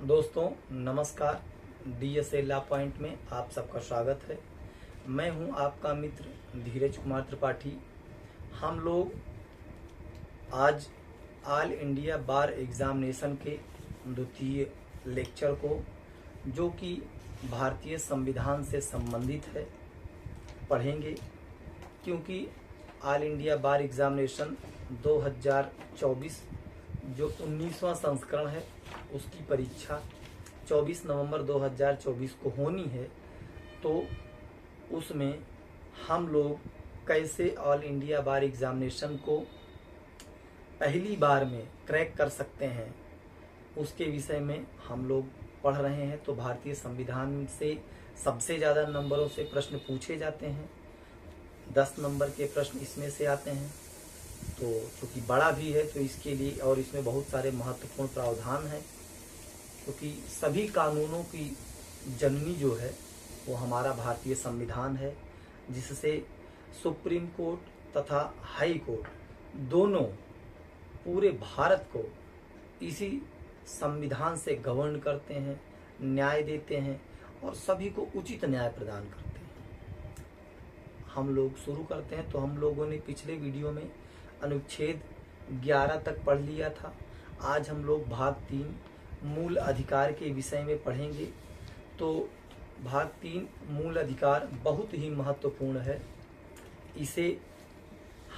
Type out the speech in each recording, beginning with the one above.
दोस्तों नमस्कार। DSA law point में आप सबका स्वागत है। मैं हूं आपका मित्र धीरज कुमार त्रिपाठी। हम लोग आज ऑल इंडिया बार एग्जामिनेशन के द्वितीय लेक्चर को, जो कि भारतीय संविधान से संबंधित है, पढ़ेंगे, क्योंकि ऑल इंडिया बार एग्जामिनेशन 2024 जो 19वां संस्करण है उसकी परीक्षा 24 नवंबर 2024 को होनी है। तो उसमें हम लोग कैसे ऑल इंडिया बार एग्जामिनेशन को पहली बार में क्रैक कर सकते हैं उसके विषय में हम लोग पढ़ रहे हैं। तो भारतीय संविधान से सबसे ज़्यादा नंबरों से प्रश्न पूछे जाते हैं, 10 नंबर के प्रश्न इसमें से आते हैं। तो चूँकि बड़ा भी है तो इसके लिए और इसमें बहुत सारे महत्वपूर्ण प्रावधान हैं, क्योंकि सभी कानूनों की जननी जो है वो हमारा भारतीय संविधान है, जिससे सुप्रीम कोर्ट तथा हाई कोर्ट दोनों पूरे भारत को इसी संविधान से गवर्न करते हैं, न्याय देते हैं और सभी को उचित न्याय प्रदान करते हैं। हम लोग शुरू करते हैं। तो हम लोगों ने पिछले वीडियो में अनुच्छेद 11 तक पढ़ लिया था। आज हम लोग भाग 3 मूल अधिकार के विषय में पढ़ेंगे। तो भाग 3 मूल अधिकार बहुत ही महत्वपूर्ण है। इसे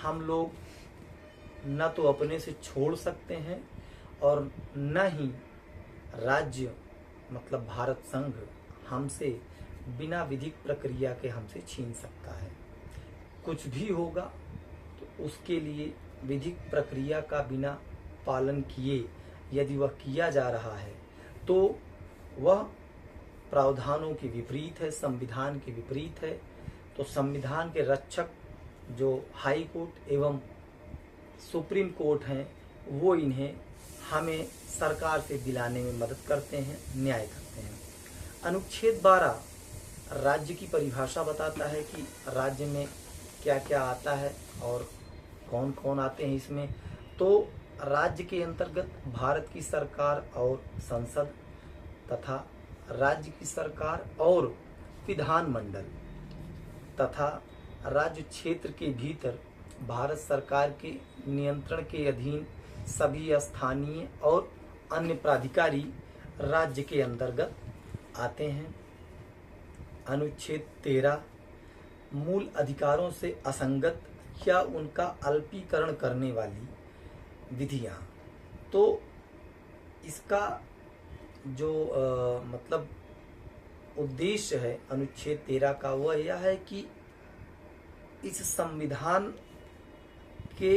हम लोग न तो अपने से छोड़ सकते हैं और न ही राज्य मतलब भारत संघ हमसे बिना विधिक प्रक्रिया के हमसे छीन सकता है। कुछ भी होगा तो उसके लिए विधिक प्रक्रिया का बिना पालन किए यदि वह किया जा रहा है तो वह प्रावधानों के विपरीत है, संविधान के विपरीत है। तो संविधान के रक्षक जो हाई कोर्ट एवं सुप्रीम कोर्ट हैं वो इन्हें हमें सरकार से दिलाने में मदद करते हैं, न्याय करते हैं। अनुच्छेद 12 राज्य की परिभाषा बताता है कि राज्य में क्या क्या आता है और कौन कौन आते हैं इसमें। तो राज्य के अंतर्गत भारत की सरकार और संसद तथा राज्य की सरकार और विधानमंडल तथा राज्य क्षेत्र के भीतर भारत सरकार के नियंत्रण के अधीन सभी स्थानीय और अन्य प्राधिकारी राज्य के अंतर्गत आते हैं। अनुच्छेद 13 मूल अधिकारों से असंगत या उनका अल्पीकरण करने वाली विधियां। तो इसका जो मतलब उद्देश्य है अनुच्छेद 13 का वह यह है कि इस संविधान के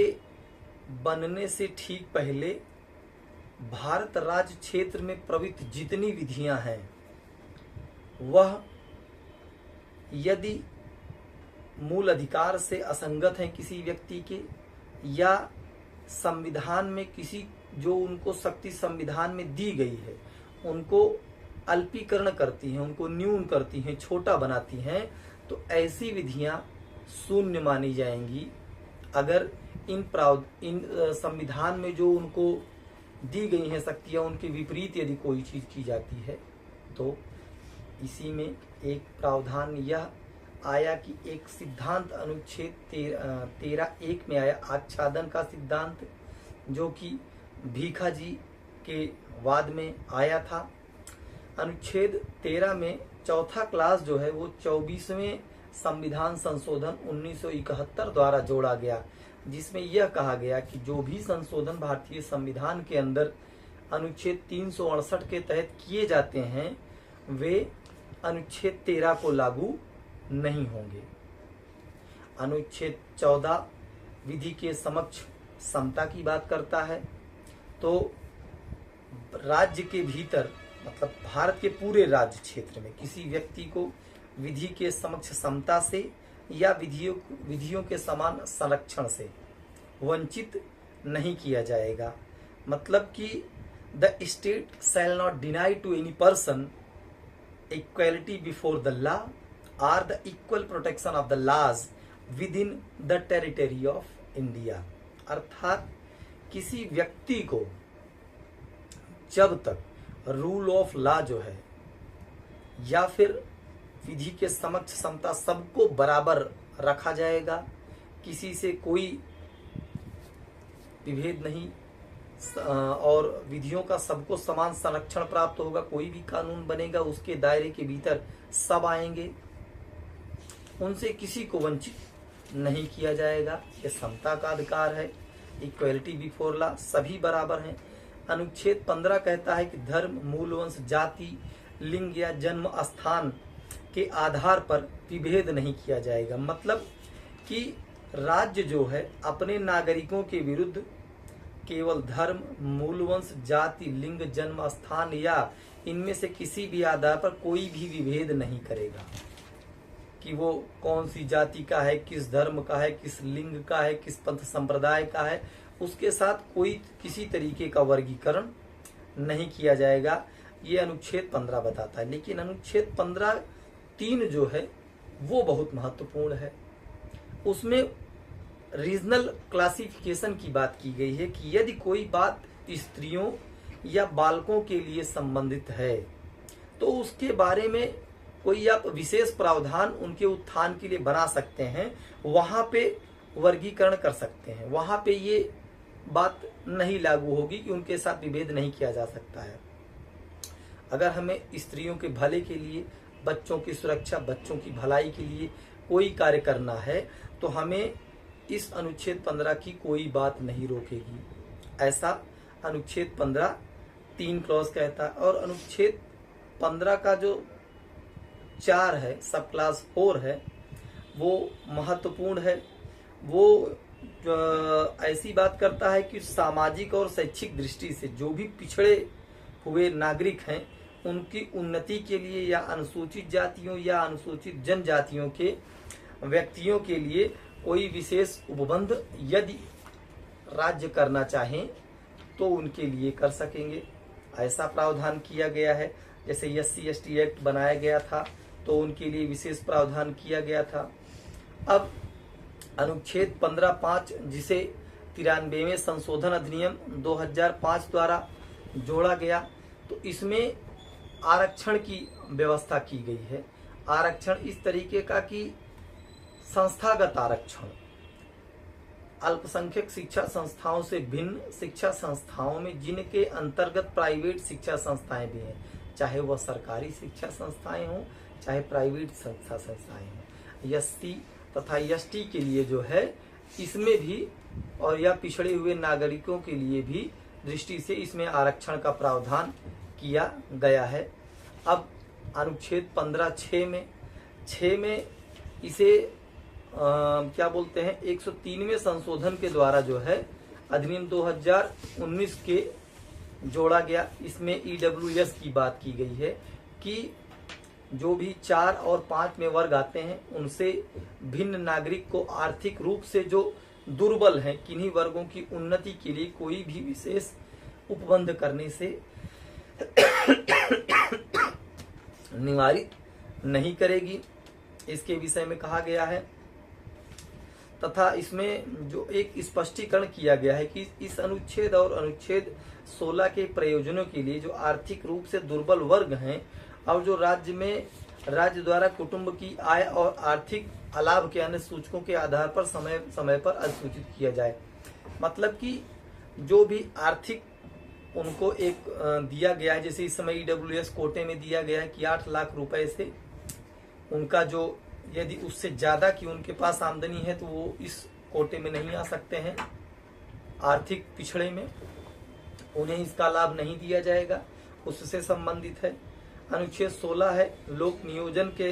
बनने से ठीक पहले भारत राज्य क्षेत्र में प्रवृत्त जितनी विधियां हैं वह यदि मूल अधिकार से असंगत हैं किसी व्यक्ति के, या संविधान में किसी जो उनको शक्ति संविधान में दी गई है उनको अल्पीकरण करती हैं, उनको न्यून करती हैं, छोटा बनाती हैं, तो ऐसी विधियां शून्य मानी जाएंगी। अगर इन संविधान में जो उनको दी गई हैं शक्तियां उनके विपरीत यदि कोई चीज की जाती है तो इसी में एक प्रावधान यह आया कि एक सिद्धांत अनुच्छेद 13(1) में आया, आच्छादन का सिद्धांत, जो कि भीखा जी के वाद में आया था। अनुच्छेद 13 में चौथा क्लास जो है वो 24वें संविधान संशोधन 1971 द्वारा जोड़ा गया, जिसमें यह कहा गया कि जो भी संशोधन भारतीय संविधान के अंदर अनुच्छेद 368 के तहत किए जाते हैं वे अनुच्छेद 13 को लागू नहीं होंगे। अनुच्छेद 14 विधि के समक्ष समता की बात करता है। तो राज्य के भीतर मतलब भारत के पूरे राज्य क्षेत्र में किसी व्यक्ति को विधि के समक्ष समता से या विधियों के समान संरक्षण से वंचित नहीं किया जाएगा। मतलब कि the state shall not deny to any person equality before the law or the equal protection of the laws within the territory of India। अर्थात किसी व्यक्ति को जब तक रूल ऑफ लॉ जो है या फिर विधि के समक्ष समता सबको बराबर रखा जाएगा, किसी से कोई विभेद नहीं और विधियों का सबको समान संरक्षण प्राप्त होगा। कोई भी कानून बनेगा उसके दायरे के भीतर सब आएंगे, उनसे किसी को वंचित नहीं किया जाएगा। ये समता का अधिकार है, इक्वलिटी बिफोर लॉ, सभी बराबर हैं। अनुच्छेद 15 कहता है कि धर्म, मूल वंश, जाति, लिंग या जन्म स्थान के आधार पर विभेद नहीं किया जाएगा। मतलब कि राज्य जो है अपने नागरिकों के विरुद्ध केवल धर्म, मूल वंश, जाति, लिंग, जन्म स्थान या इनमें से किसी भी आधार पर कोई भी विभेद नहीं करेगा कि वो कौन सी जाति का है, किस धर्म का है, किस लिंग का है, किस पंथ संप्रदाय का है, उसके साथ कोई किसी तरीके का वर्गीकरण नहीं किया जाएगा। ये अनुच्छेद 15 बताता है। लेकिन अनुच्छेद 15(3) जो है वो बहुत महत्वपूर्ण है। उसमें रीजनल क्लासिफिकेशन की बात की गई है कि यदि कोई बात स्त्रियों या बालकों के लिए संबंधित है तो उसके बारे में कोई आप विशेष प्रावधान उनके उत्थान के लिए बना सकते हैं, वहां पे वर्गीकरण कर सकते हैं। वहां पे ये बात नहीं लागू होगी कि उनके साथ विभेद नहीं किया जा सकता है। अगर हमें स्त्रियों के भले के लिए, बच्चों की सुरक्षा, बच्चों की भलाई के लिए कोई कार्य करना है तो हमें इस अनुच्छेद 15 की कोई बात नहीं रोकेगी, ऐसा अनुच्छेद 15(3) क्लॉज कहता है। और अनुच्छेद 15 का जो 4 है, सब क्लास 4 है, वो महत्वपूर्ण है। वो ऐसी बात करता है कि सामाजिक और शैक्षिक दृष्टि से जो भी पिछड़े हुए नागरिक हैं उनकी उन्नति के लिए या अनुसूचित जातियों या अनुसूचित जनजातियों के व्यक्तियों के लिए कोई विशेष उपबंध यदि राज्य करना चाहें तो उनके लिए कर सकेंगे, ऐसा प्रावधान किया गया है। जैसे SC/ST एक्ट बनाया गया था तो उनके लिए विशेष प्रावधान किया गया था। अब अनुच्छेद 15(5) जिसे 93वें संशोधन अधिनियम 2005 द्वारा जोड़ा गया तो इसमें आरक्षण की व्यवस्था की गई है। आरक्षण इस तरीके का कि संस्थागत आरक्षण, अल्पसंख्यक शिक्षा संस्थाओं से भिन्न शिक्षा संस्थाओं में जिनके अंतर्गत प्राइवेट शिक्षा संस्थाएं भी हैं, चाहे वह सरकारी शिक्षा संस्थाएं हों चाहे प्राइवेट शिक्षा संस्थाएं हों, SC तथा ST के लिए जो है इसमें भी और या पिछड़े हुए नागरिकों के लिए भी दृष्टि से इसमें आरक्षण का प्रावधान किया गया है। अब अनुच्छेद 15(6) में इसे क्या बोलते हैं 103वें संशोधन के द्वारा जो है अधिनियम 2019 के जोड़ा गया। इसमें EWS की बात की गई है कि जो भी 4 और 5 में वर्ग आते हैं उनसे भिन्न नागरिक को आर्थिक रूप से जो दुर्बल हैं किन्हीं वर्गों की उन्नति के लिए कोई भी विशेष उपबंध करने से निवारित नहीं करेगी, इसके विषय में कहा गया है। तथा इसमें जो एक स्पष्टीकरण किया गया है कि इस अनुच्छेद और अनुच्छेद 16 के प्रयोजनों के लिए जो आर्थिक रूप से दुर्बल वर्ग हैं और जो राज्य द्वारा कुटुंब की आय और आर्थिक अलाभ के अन्य सूचकों के आधार पर समय समय पर अधिसूचित किया जाए। मतलब कि जो भी आर्थिक उनको एक दिया गया है, जैसे इस समय EWS कोटे में दिया गया है कि 8 लाख रुपए से उनका जो यदि उससे ज्यादा की उनके पास आमदनी है तो वो इस कोटे में नहीं आ सकते हैं, आर्थिक पिछड़े में उन्हें इसका लाभ नहीं दिया जाएगा, उससे संबंधित है। अनुच्छेद 16 है लोक नियोजन के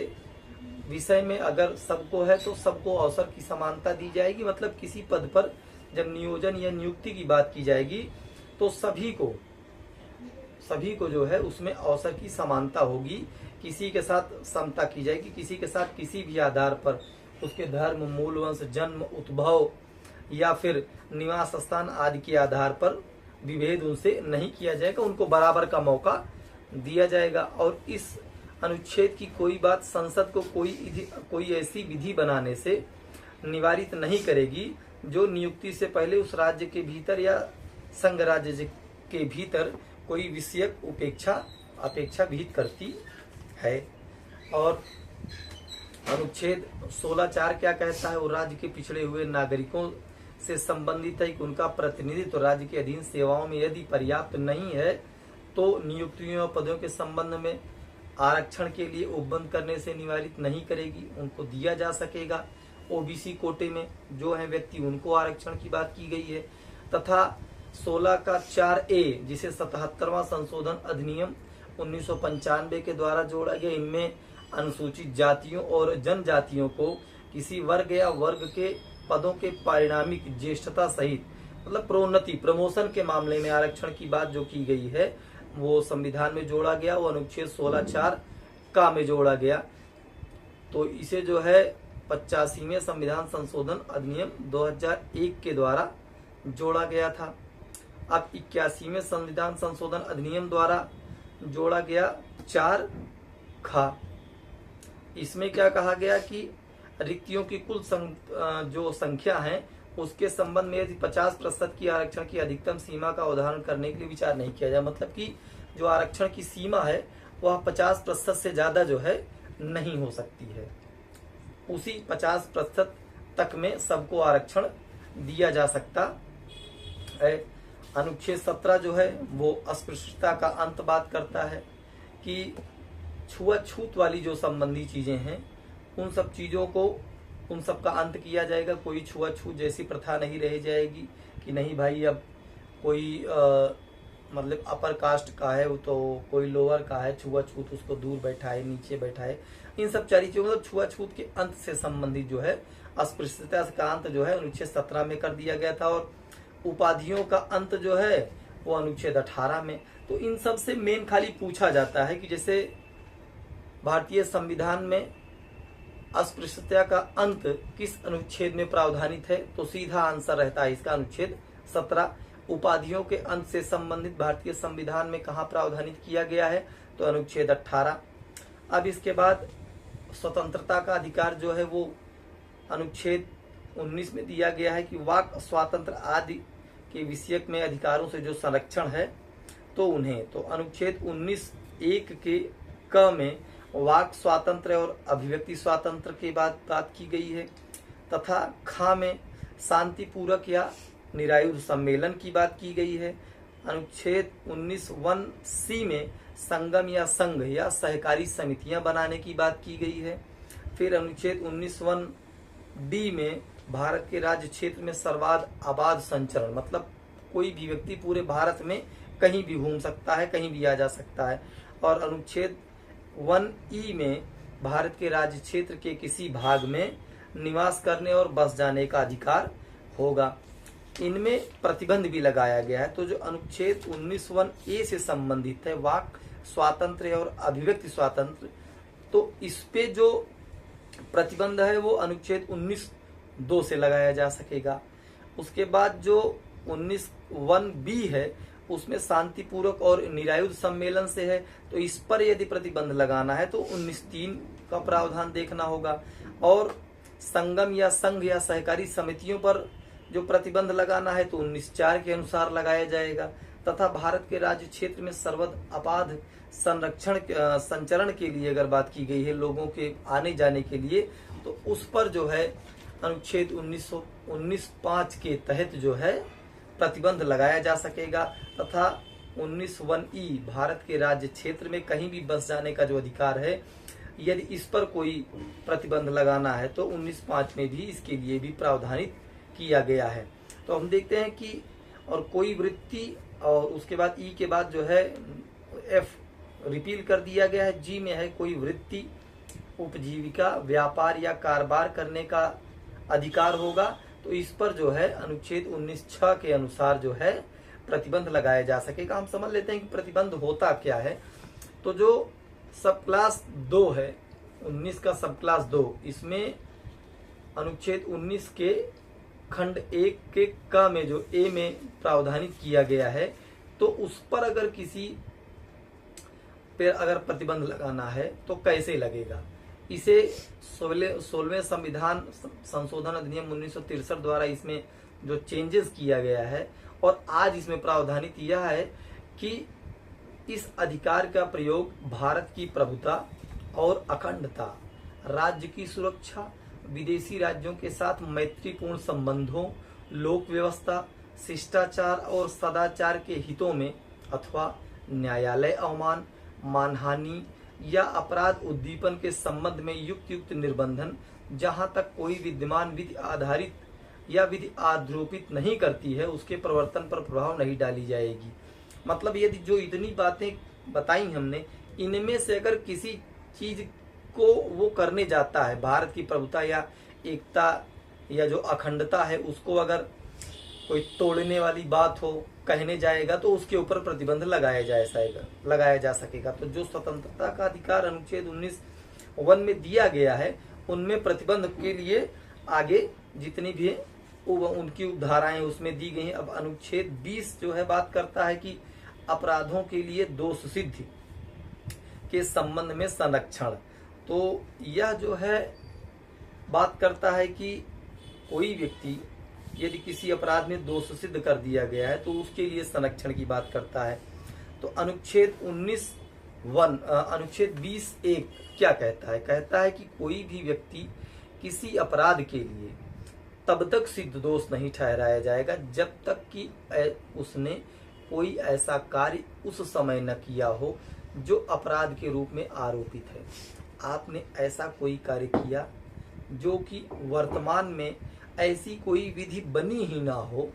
विषय में, अगर सबको है तो सबको अवसर की समानता दी जाएगी। मतलब किसी पद पर जब नियोजन या नियुक्ति की बात की जाएगी तो सभी को जो है उसमें अवसर की समानता होगी, किसी के साथ समता की जाएगी, किसी के साथ किसी भी आधार पर उसके धर्म, मूल वंश, जन्म, उद्भव या फिर निवास स्थान आदि के आधार पर विभेद उनसे नहीं किया जाएगा, उनको बराबर का मौका दिया जाएगा। और इस अनुच्छेद की कोई बात संसद को कोई ऐसी विधि बनाने से निवारित नहीं करेगी जो नियुक्ति से पहले उस राज्य के भीतर या संघ राज्य के भीतर कोई विषयक अपेक्षा विहित करती है। और अनुच्छेद 16(4) क्या कहता है? वो राज्य के पिछड़े हुए नागरिकों से संबंधित है कि उनका प्रतिनिधित्व राज्य के अधीन सेवाओं में यदि पर्याप्त नहीं है तो नियुक्तियों और पदों के संबंध में आरक्षण के लिए उपबंध करने से निवारित नहीं करेगी, उनको दिया जा सकेगा। ओबीसी कोटे में जो है व्यक्ति, उनको आरक्षण की बात की गई है। तथा 16(4)A जिसे 77वां संशोधन अधिनियम 1995 के द्वारा जोड़ा गया, इनमें अनुसूचित जातियों और जनजातियों को किसी वर्ग या वर्ग के पदों के पारिणामिक ज्येष्ठता सहित मतलब प्रोन्नति प्रमोशन के मामले में आरक्षण की बात जो की गई है वो संविधान में जोड़ा गया, वो अनुच्छेद 16(4) में जोड़ा गया। तो इसे जो है 85वें संविधान संशोधन अधिनियम 2001 के द्वारा जोड़ा गया था। अब 81वें संविधान संशोधन अधिनियम द्वारा जोड़ा गया 4(ख). इसमें क्या कहा गया कि रिक्तियों की कुल जो संख्या है उसके संबंध में यदि 50% की आरक्षण की अधिकतम सीमा का उदाहरण करने के लिए विचार नहीं किया जाए। मतलब कि जो आरक्षण की सीमा है वह 50% से ज्यादा जो है नहीं हो सकती है, उसी 50% तक में सबको आरक्षण दिया जा सकता है। अनुच्छेद 17 जो है वो अस्पृश्यता का अंत बात करता है कि छुआछूत वाली जो संबंधी चीजें हैं उन सब चीजों को, उन सब का अंत किया जाएगा। कोई छुआछूत जैसी प्रथा नहीं रह जाएगी कि नहीं भाई अब कोई मतलब अपर कास्ट का है तो कोई लोअर का है, छुआछूत उसको दूर बैठाए, नीचे बैठाए, इन सब सारी चीजों मतलब छुआछूत के अंत से संबंधित जो है अस्पृश्यता का अंत जो है अनुच्छेद 17 में कर दिया गया था। और उपाधियों का अंत जो है वो अनुच्छेद 18 में। तो इन सब से मेन खाली पूछा जाता है कि जैसे भारतीय संविधान में अस्पृश्यता का अंत किस अनुच्छेद में प्रावधानित है, तो सीधा आंसर रहता है इसका अनुच्छेद 17। उपाधियों के अंत से संबंधित भारतीय संविधान में कहाँ प्रावधानित किया गया है, तो अनुच्छेद 18। अब इसके बाद स्वतंत्रता का अधिकार जो है वो अनुच्छेद 19 में दिया गया है कि वाक स्वातंत्र आदि के विषयक में अधिकारों से जो संरक्षण है तो उन्हें, तो अनुच्छेद 19(1) के क में वाक स्वातंत्र और अभिव्यक्ति स्वातंत्र के बात की गई है। तथा ख में शांतिपूर्वक या निरायुध सम्मेलन की बात की गई है। अनुच्छेद 19(1)C में संगम या संघ या सहकारी समितियां बनाने की बात की गई है। फिर अनुच्छेद 19(1)D में भारत के राज्य क्षेत्र में सर्वाध आबाद संचरण, मतलब कोई भी व्यक्ति पूरे भारत में कहीं भी घूम सकता है, कहीं भी आ जा सकता है। और अनुच्छेद 1E में भारत के राज्य क्षेत्र के किसी भाग में निवास करने और बस जाने का अधिकार होगा। इनमें प्रतिबंध भी लगाया गया है। तो जो अनुच्छेद 19(1)A से संबंधित है वाक स्वातंत्र और अभिव्यक्ति स्वातंत्र, तो इस पे जो प्रतिबंध है वो अनुच्छेद 19(2) से लगाया जा सकेगा। उसके बाद जो 19(1)B है उसमें शांतिपूर्वक और निरायुध सम्मेलन से है, तो इस पर यदि प्रतिबंध लगाना है तो 19(3) का प्रावधान देखना होगा। और संगम या संघ या सहकारी समितियों पर जो प्रतिबंध लगाना है तो 19(4) के अनुसार लगाया जाएगा। तथा भारत के राज्य क्षेत्र में सर्वद आबाद संचरण के लिए अगर बात की गई है लोगों के आने जाने के लिए, तो उस पर जो है अनुच्छेद 19(5) के तहत जो है प्रतिबंध लगाया जा सकेगा। तथा 19(1)E भारत के राज्य क्षेत्र में कहीं भी बस जाने का जो अधिकार है, यदि इस पर कोई प्रतिबंध लगाना है तो 19(5) में भी इसके लिए भी प्रावधानित किया गया है। तो हम देखते हैं कि और कोई वृत्ति, और उसके बाद ई के बाद जो है एफ रिपील कर दिया गया है। जी में है कोई वृत्ति, उपजीविका, व्यापार या कारोबार करने का अधिकार होगा, तो इस पर जो है अनुच्छेद 19(6) के अनुसार जो है प्रतिबंध लगाया जा सकेगा। हम समझ लेते हैं कि प्रतिबंध होता क्या है। तो जो सब क्लास 2 है, 19 का सब क्लास 2, इसमें अनुच्छेद 19 के खंड 1 के क में जो ए में प्रावधानित किया गया है, तो उस पर अगर किसी पर अगर प्रतिबंध लगाना है तो कैसे लगेगा। इसे 16वें संविधान संशोधन अधिनियम 1963 द्वारा इसमें जो चेंजेस किया गया है और आज इसमें प्रावधानित यह है कि इस अधिकार का प्रयोग भारत की प्रभुता और अखंडता, राज्य की सुरक्षा, विदेशी राज्यों के साथ मैत्रीपूर्ण संबंधों, लोक व्यवस्था, शिष्टाचार और सदाचार के हितों में अथवा न्यायालय अवमान, मानहानि या अपराध उद्दीपन के संबंध में युक्त निर्बंधन, जहां तक कोई विद्यमान विधि आधारित या विधि आरोपित नहीं करती है, उसके प्रवर्तन पर प्रभाव नहीं डाली जाएगी। मतलब यदि जो इतनी बातें बताई हमने, इनमें से अगर किसी चीज को वो करने जाता है, भारत की प्रभुता या एकता या जो अखंडता है उसको अगर कोई तोड़ने वाली बात हो, कहने जाएगा, तो उसके ऊपर प्रतिबंध लगाया जा सकेगा। तो जो स्वतंत्रता का अधिकार अनुच्छेद 19(1) में दिया गया है, उनमें प्रतिबंध के लिए आगे जितनी भी उनकी धाराएं उसमें दी गई हैं। अब अनुच्छेद 20 जो है बात करता है कि अपराधों के लिए दोष सिद्धि के संबंध में संरक्षण। तो यह जो है बात करता है कि कोई व्यक्ति यदि किसी अपराध में दोष सिद्ध कर दिया गया है तो उसके लिए संरक्षण की बात करता है। तो अनुच्छेद 20(1) क्या कहता है? कहता है कि कोई भी व्यक्ति किसी अपराध के लिए तब तक सिद्ध दोष नहीं ठहराया जाएगा जब तक कि उसने कोई ऐसा कार्य उस समय न किया हो जो अपराध के रूप में आरोपित है। आपने ऐसा कोई कार्य किया जो कि वर्तमान में ऐसी कोई विधि बनी ही ना हो,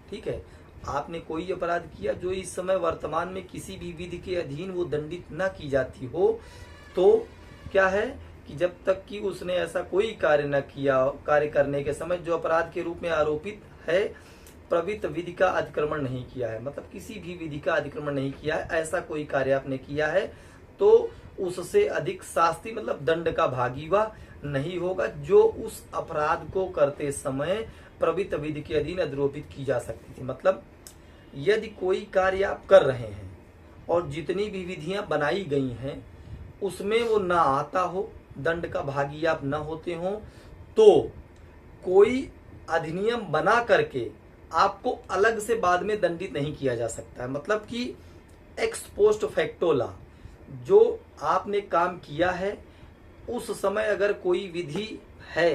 ठीक है, आपने कोई अपराध किया जो इस समय वर्तमान में किसी भी विधि के अधीन वो दंडित न की जाती हो, तो क्या है कि जब तक कि उसने ऐसा कोई कार्य न किया, कार्य करने के समय जो अपराध के रूप में आरोपित है, प्रवृत्त विधि का अतिक्रमण नहीं किया है, मतलब किसी भी विधि का अतिक्रमण नहीं किया है, ऐसा कोई कार्य आपने किया है तो उससे अधिक शास्ति मतलब दंड का भागी वह नहीं होगा जो उस अपराध को करते समय प्रवृत्त विधि के अधीन आरोपित की जा सकती थी। मतलब यदि कोई कार्य आप कर रहे हैं और जितनी भी विधियां बनाई गई हैं उसमें वो ना आता हो, दंड का भागी आप न होते हो, तो कोई अधिनियम बना करके आपको अलग से बाद में दंडित नहीं किया जा सकता है। मतलब कि एक्स पोस्ट फैक्टो लॉ, जो आपने काम किया है उस समय अगर कोई विधि है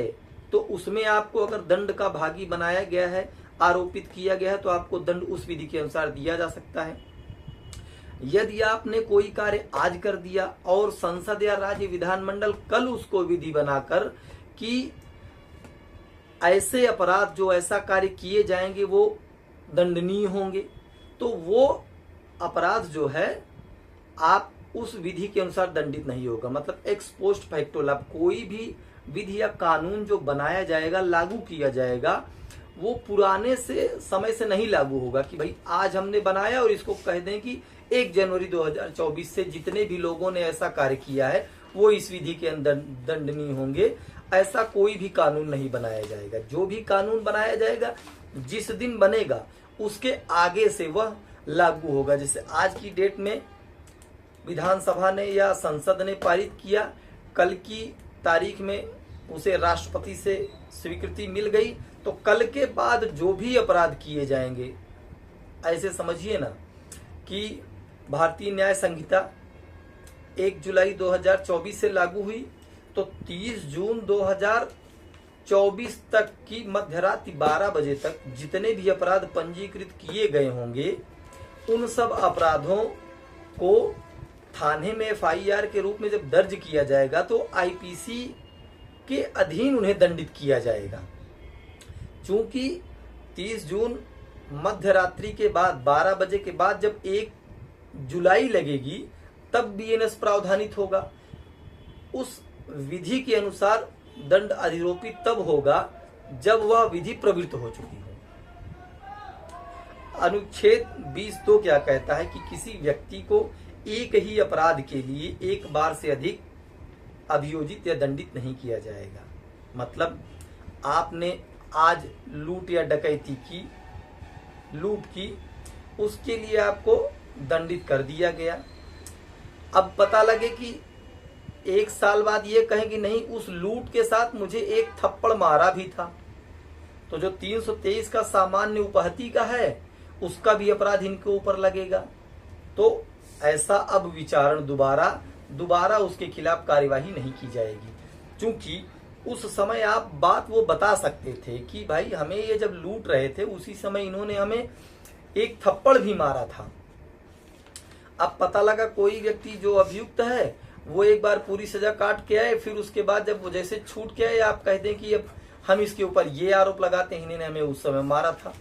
तो उसमें आपको अगर दंड का भागी बनाया गया है, आरोपित किया गया है, तो आपको दंड उस विधि के अनुसार दिया जा सकता है। यदि आपने कोई कार्य आज कर दिया और संसद या राज्य विधानमंडल कल उसको विधि बनाकर कि ऐसे अपराध जो ऐसा कार्य किए जाएंगे वो दंडनीय होंगे, तो वो अपराध जो है आप उस विधि के अनुसार दंडित नहीं होगा। मतलब एक्स पोस्ट फैक्टो लॉ, कोई भी विधि या कानून जो बनाया जाएगा, लागू किया जाएगा, वो पुराने से समय से नहीं लागू होगा कि भाई आज हमने बनाया और इसको कह दें कि 1 जनवरी 2024 से जितने भी लोगों ने ऐसा कार्य किया है वो इस विधि के अंदर दंडनीय होंगे। ऐसा कोई भी कानून नहीं बनाया जाएगा। जो भी कानून बनाया जाएगा जिस दिन बनेगा उसके आगे से वह लागू होगा। जैसे आज की डेट में विधानसभा ने या संसद ने पारित किया, कल की तारीख में उसे राष्ट्रपति से स्वीकृति मिल गई, तो कल के बाद जो भी अपराध किए जाएंगे, ऐसे समझिए ना कि भारतीय न्याय संहिता 1 जुलाई 2024 से लागू हुई, तो 30 जून 2024 तक की मध्यरात्रि 12 बजे तक जितने भी अपराध पंजीकृत किए गए होंगे उन सब अपराधों को थाने में FIR के रूप में जब दर्ज किया जाएगा तो IPC के अधीन उन्हें दंडित किया जाएगा। चूंकि 30 जून मध्यरात्रि के बाद 12 बजे के बाद जब 1 जुलाई लगेगी तब BNS प्रावधानित होगा। उस विधि के अनुसार दंड अधिरोपित तब होगा जब वह विधि प्रवृत्त हो चुकी हो। अनुच्छेद 20(2) क्या कहता है कि किसी व्यक्ति को एक ही अपराध के लिए एक बार से अधिक अभियोजित या दंडित नहीं किया जाएगा। मतलब आपने आज लूट या डकैती की, लूट की, उसके लिए आपको दंडित कर दिया गया। अब पता लगे कि 1 साल बाद ये कहें कि नहीं, उस लूट के साथ मुझे एक थप्पड़ मारा भी था, तो जो 323 का सामान्य उपहति का है उसका भी अपराध इनके ऊपर लगेगा। तो ऐसा अब विचारण दोबारा उसके खिलाफ कार्यवाही नहीं की जाएगी। क्योंकि उस समय आप बात वो बता सकते थे कि भाई हमें ये जब लूट रहे थे उसी समय इन्होंने हमें एक थप्पड़ भी मारा था। अब पता लगा कोई व्यक्ति जो अभियुक्त है वो एक बार पूरी सजा काट के आए, फिर उसके बाद जब वो जैसे छूट के आए आप कहते हैं कि अब हम इसके ऊपर ये आरोप लगाते हैं इन्होंने हमें उस समय मारा था।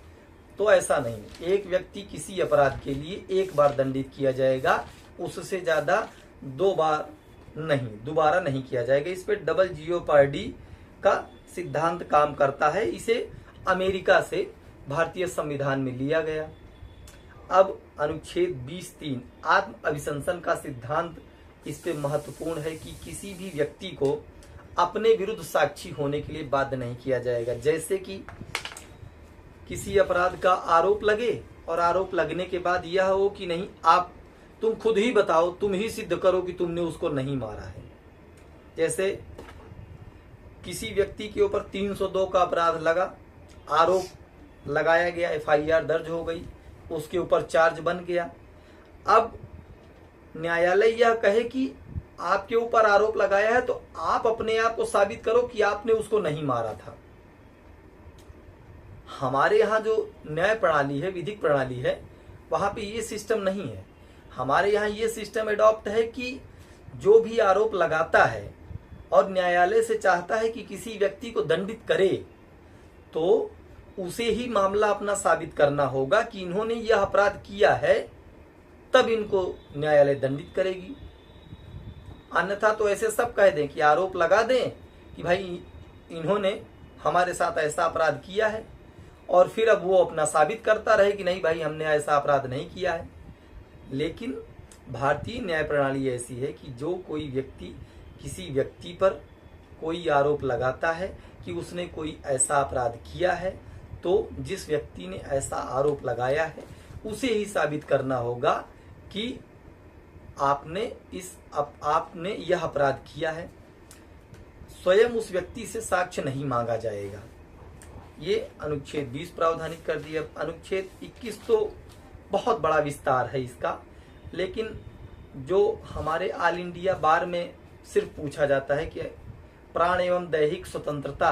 तो ऐसा नहीं, एक व्यक्ति किसी अपराध के लिए एक बार दंडित किया जाएगा, उससे ज्यादा दो बार नहीं, दोबारा नहीं किया जाएगा। इस पे डबल जियोपार्डी का सिद्धांत काम करता है। इसे अमेरिका से भारतीय संविधान में लिया गया। अब अनुच्छेद 20(3) आत्म अभिशंसन का सिद्धांत इस पे महत्वपूर्ण है कि किसी भी व्यक्ति को अपने विरुद्ध साक्षी होने के लिए बाध्य नहीं किया जाएगा। जैसे कि किसी अपराध का आरोप लगे और आरोप लगने के बाद यह हो कि नहीं, आप तुम खुद ही बताओ, तुम ही सिद्ध करो कि तुमने उसको नहीं मारा है। जैसे किसी व्यक्ति के ऊपर 302 का अपराध लगा, आरोप लगाया गया, FIR दर्ज हो गई, उसके ऊपर चार्ज बन गया। अब न्यायालय यह कहे कि आपके ऊपर आरोप लगाया है तो आप अपने आप को साबित करो कि आपने उसको नहीं मारा था। हमारे यहाँ जो न्याय प्रणाली है, विधिक प्रणाली है, वहां पे ये सिस्टम नहीं है। हमारे यहाँ ये सिस्टम एडॉप्ट है कि जो भी आरोप लगाता है और न्यायालय से चाहता है कि किसी व्यक्ति को दंडित करे, तो उसे ही मामला अपना साबित करना होगा कि इन्होंने यह अपराध किया है, तब इनको न्यायालय दंडित करेगी। अन्यथा तो ऐसे सब कह दें कि आरोप लगा दें कि भाई इन्होंने हमारे साथ ऐसा अपराध किया है, और फिर अब वो अपना साबित करता रहे कि नहीं भाई हमने ऐसा अपराध नहीं किया है। लेकिन भारतीय न्याय प्रणाली ऐसी है कि जो कोई व्यक्ति किसी व्यक्ति पर कोई आरोप लगाता है कि उसने कोई ऐसा अपराध किया है, तो जिस व्यक्ति ने ऐसा आरोप लगाया है उसे ही साबित करना होगा कि आपने यह अपराध किया है। स्वयं उस व्यक्ति से साक्ष्य नहीं मांगा जाएगा। ये अनुच्छेद 20 प्रावधानिक कर दिया। अनुच्छेद 21 तो बहुत बड़ा विस्तार है इसका, लेकिन जो हमारे ऑल इंडिया बार में सिर्फ पूछा जाता है कि प्राण एवं दैहिक स्वतंत्रता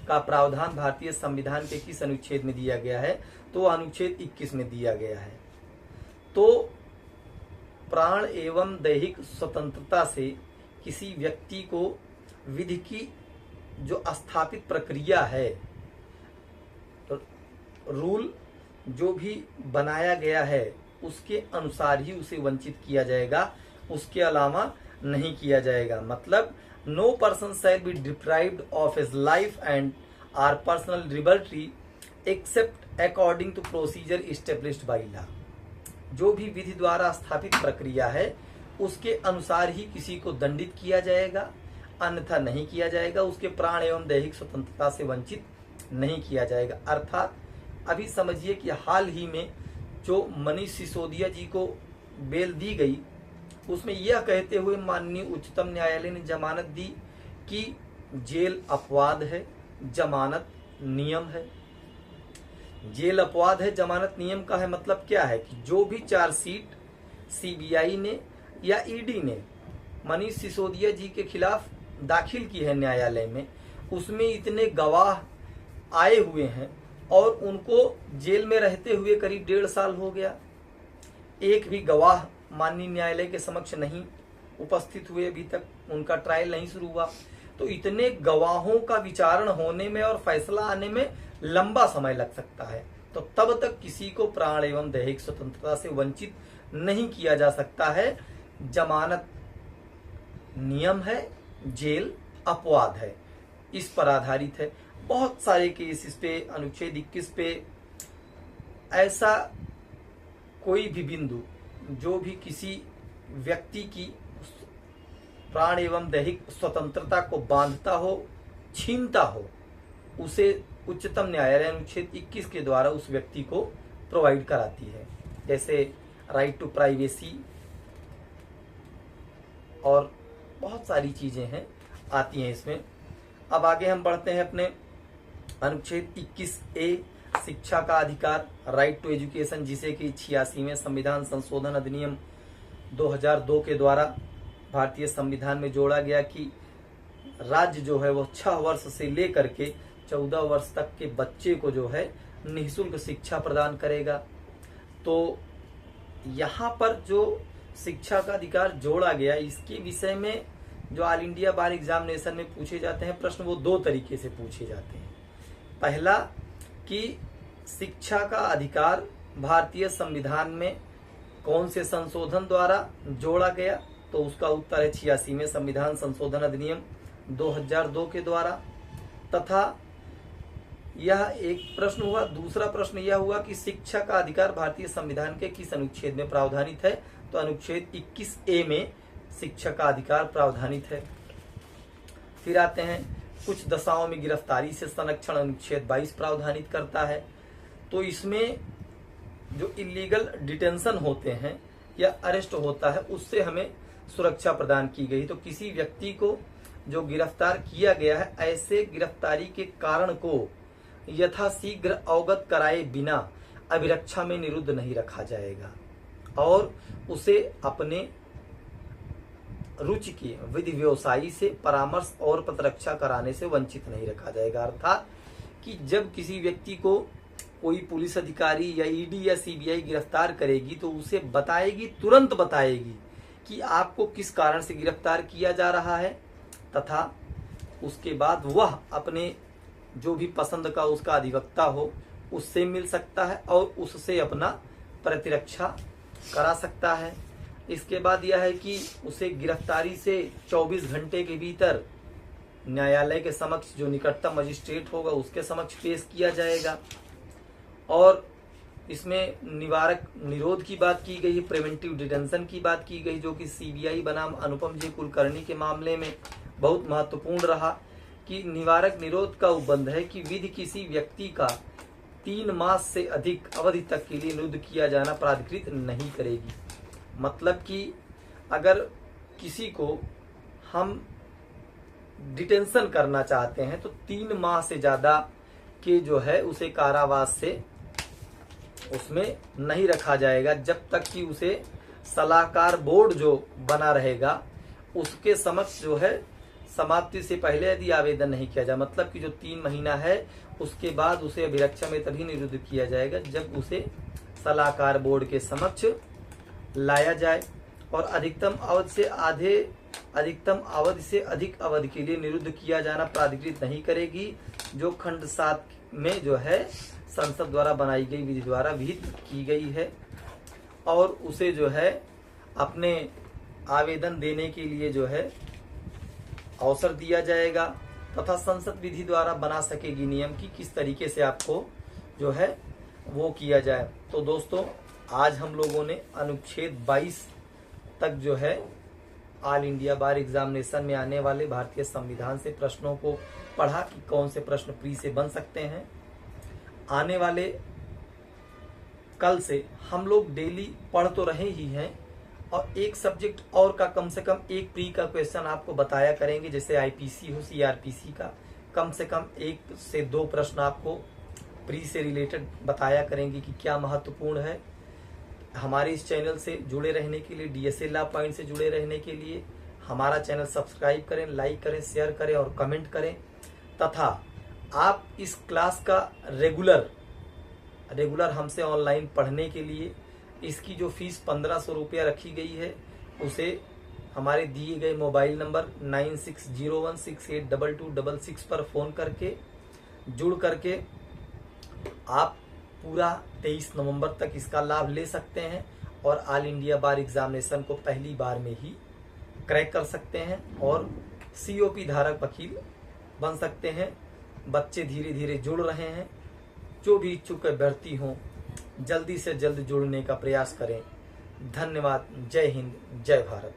का प्रावधान भारतीय संविधान के किस अनुच्छेद में दिया गया है, तो अनुच्छेद 21 में दिया गया है। तो प्राण एवं दैहिक स्वतंत्रता से किसी व्यक्ति को विधि की जो स्थापित प्रक्रिया है, रूल जो भी बनाया गया है, उसके अनुसार ही उसे वंचित किया जाएगा, उसके अलावा नहीं किया जाएगा। मतलब no person shall be deprived of his life and or personal liberty except according to procedure established by law. जो भी विधि द्वारा स्थापित प्रक्रिया है उसके अनुसार ही किसी को दंडित किया जाएगा, अन्यथा नहीं किया जाएगा। उसके प्राण एवं दैहिक स्वतंत्रता से वंचित नहीं किया जाएगा। अर्थात अभी समझिए कि हाल ही में जो मनीष सिसोदिया जी को बेल दी गई, उसमें यह कहते हुए माननीय उच्चतम न्यायालय ने जमानत दी कि जेल अपवाद है, जमानत नियम है। जेल अपवाद है, जमानत नियम का है मतलब क्या है कि जो भी चार्जशीट CBI ने या ED ने मनीष सिसोदिया जी के खिलाफ दाखिल की है न्यायालय में, उसमें इतने गवाह आए हुए हैं और उनको जेल में रहते हुए करीब 1.5 साल हो गया। एक भी गवाह माननीय न्यायालय के समक्ष नहीं उपस्थित हुए, अभी तक उनका ट्रायल नहीं शुरू हुआ। तो इतने गवाहों का विचारण होने में और फैसला आने में लंबा समय लग सकता है। तो तब तक किसी को प्राण एवं दैहिक स्वतंत्रता से वंचित नहीं किया जा सकता है। जमानत नियम है, जेल अपवाद है, इस पर आधारित है। बहुत सारे केस इस पे, अनुच्छेद 21 पे ऐसा कोई भी बिंदु जो भी किसी व्यक्ति की प्राण एवं दैहिक स्वतंत्रता को बांधता हो, छीनता हो, उसे उच्चतम न्यायालय अनुच्छेद 21 के द्वारा उस व्यक्ति को प्रोवाइड कराती है। जैसे राइट टू प्राइवेसी और बहुत सारी चीजें हैं, आती हैं इसमें। अब आगे हम बढ़ते हैं अपने अनुच्छेद 21A शिक्षा का अधिकार, राइट टू एजुकेशन, जिसे कि 86वें संविधान संशोधन अधिनियम 2002 के द्वारा भारतीय संविधान में जोड़ा गया कि राज्य जो है वो 6 वर्ष से लेकर के 14 वर्ष तक के बच्चे को जो है निःशुल्क शिक्षा प्रदान करेगा। तो यहाँ पर जो शिक्षा का अधिकार जोड़ा गया, इसके विषय में जो ऑल इंडिया बार एग्जामिनेशन में पूछे जाते हैं प्रश्न, वो 2 तरीके से पूछे जाते हैं। पहला कि शिक्षा का अधिकार भारतीय संविधान में कौन से संशोधन द्वारा जोड़ा गया, तो उसका उत्तर है 86वें संविधान संशोधन अधिनियम 2002 के द्वारा। तथा यह एक प्रश्न हुआ। दूसरा प्रश्न यह हुआ कि शिक्षा का अधिकार भारतीय संविधान के किस अनुच्छेद में प्रावधानित है, तो अनुच्छेद 21A में शिक्षा का अधिकार प्रावधानित है। फिर आते हैं कुछ दशाओं में गिरफ्तारी से संरक्षण, अनुच्छेद 22 प्रावधानित करता है। तो इसमें जो इलीगल डिटेंशन होते हैं या अरेस्ट होता है, उससे हमें सुरक्षा प्रदान की गई। तो किसी व्यक्ति को जो गिरफ्तार किया गया है, ऐसे गिरफ्तारी के कारण को यथाशीघ्र अवगत कराए बिना अभिरक्षा में निरुद्ध नहीं रखा जाएगा और उसे अपने रुचि के विधि व्यवसायी से परामर्श और प्रतिरक्षा कराने से वंचित नहीं रखा जाएगा। अर्थात कि जब किसी व्यक्ति को कोई पुलिस अधिकारी या ईडी या सीबीआई गिरफ्तार करेगी तो उसे बताएगी, तुरंत बताएगी कि आपको किस कारण से गिरफ्तार किया जा रहा है, तथा उसके बाद वह अपने जो भी पसंद का उसका अधिवक्ता हो उससे मिल सकता है और उससे अपना प्रतिरक्षा करा सकता है। इसके बाद यह है कि उसे गिरफ्तारी से 24 घंटे के भीतर न्यायालय के समक्ष, जो निकटतम मजिस्ट्रेट होगा उसके समक्ष पेश किया जाएगा। और इसमें निवारक निरोध की बात की गई, प्रिवेंटिव डिटेंशन की बात की गई, जो कि सीबीआई बनाम अनुपम जी कुलकर्णी के मामले में बहुत महत्वपूर्ण रहा कि निवारक निरोध का उपबंध है कि विधि किसी व्यक्ति का 3 मास से अधिक अवधि तक के लिए निरुद्ध किया जाना प्राधिकृत नहीं करेगी। मतलब कि अगर किसी को हम डिटेंशन करना चाहते हैं तो 3 माह से ज्यादा के जो है उसे कारावास से उसमें नहीं रखा जाएगा, जब तक कि उसे सलाहकार बोर्ड जो बना रहेगा उसके समक्ष जो है समाप्ति से पहले यदि आवेदन नहीं किया जाए, मतलब कि जो 3 महीना है उसके बाद उसे अभिरक्षा में तभी निरुद्ध किया जाएगा जब उसे सलाहकार बोर्ड के समक्ष लाया जाए। और अधिकतम अवधि से अधिक अवधि के लिए निरुद्ध किया जाना प्राधिकृत नहीं करेगी, जो खंड 7 में जो है संसद द्वारा बनाई गई विधि द्वारा विहित की गई है। और उसे जो है अपने आवेदन देने के लिए जो है अवसर दिया जाएगा, तथा संसद विधि द्वारा बना सकेगी नियम की किस तरीके से आपको जो है वो किया जाए। तो दोस्तों, आज हम लोगों ने अनुच्छेद 22 तक जो है ऑल इंडिया बार एग्जामिनेशन में आने वाले भारतीय संविधान से प्रश्नों को पढ़ा कि कौन से प्रश्न प्री से बन सकते हैं। आने वाले कल से हम लोग डेली पढ़ तो रहे ही हैं और एक सब्जेक्ट और का कम से कम एक प्री का क्वेश्चन आपको बताया करेंगे। जैसे आईपीसी हो, सीआरपीसी का कम से कम 1 से 2 प्रश्न आपको प्री से रिलेटेड बताया करेंगे कि क्या महत्वपूर्ण है। हमारे इस चैनल से जुड़े रहने के लिए, डीएसए लॉ पॉइंट से जुड़े रहने के लिए हमारा चैनल सब्सक्राइब करें, लाइक करें, शेयर करें और कमेंट करें। तथा आप इस क्लास का रेगुलर हमसे ऑनलाइन पढ़ने के लिए इसकी जो फीस 1500 रुपया रखी गई है, उसे हमारे दिए गए मोबाइल नंबर 9601682266 पर फोन करके जुड़ करके आप पूरा 23 नवंबर तक इसका लाभ ले सकते हैं और ऑल इंडिया बार एग्जामिनेशन को पहली बार में ही क्रैक कर सकते हैं और सीओपी धारक वकील बन सकते हैं। बच्चे धीरे धीरे जुड़ रहे हैं। जो भी इच्छुक अभ्यर्थी हों, जल्दी से जल्द जुड़ने का प्रयास करें। धन्यवाद। जय हिंद, जय भारत।